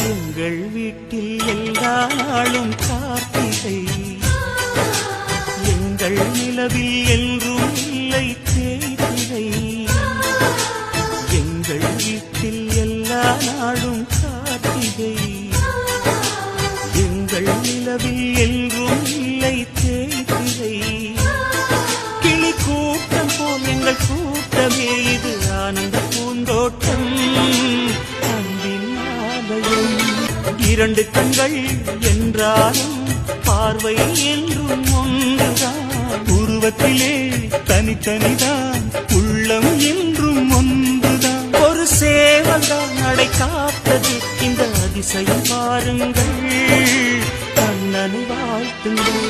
எங்கள் வீட்டில் எல்லா நாளும் கார்த்திகை, எங்கள் நிலவில் என்றும் இல்லை தேய்பிழை. எங்கள் வீட்டில் எல்லா நாளும் கார்த்திகை, எங்கள் நிலவில் என்றும் இல்லை தேய்பிழை. கிளி கூட்டம் போல் எங்கள் கூட்டமே இது ஆனந்த பூந்தோட்டம், அன்பின் ஆலயம். இரண்டு கண்கள் என்றாலும் பார்வை என்றும் ஒன்றுதான், உருவத்திலே தனித்தனிதான் உள்ளம் என்றும் ஒன்றுதான். ஒரு சேவல்தான் நடை காத்தது, இந்த அதிசயம் பாருங்கள், கண்ணனை வாழ்த்துங்கள்.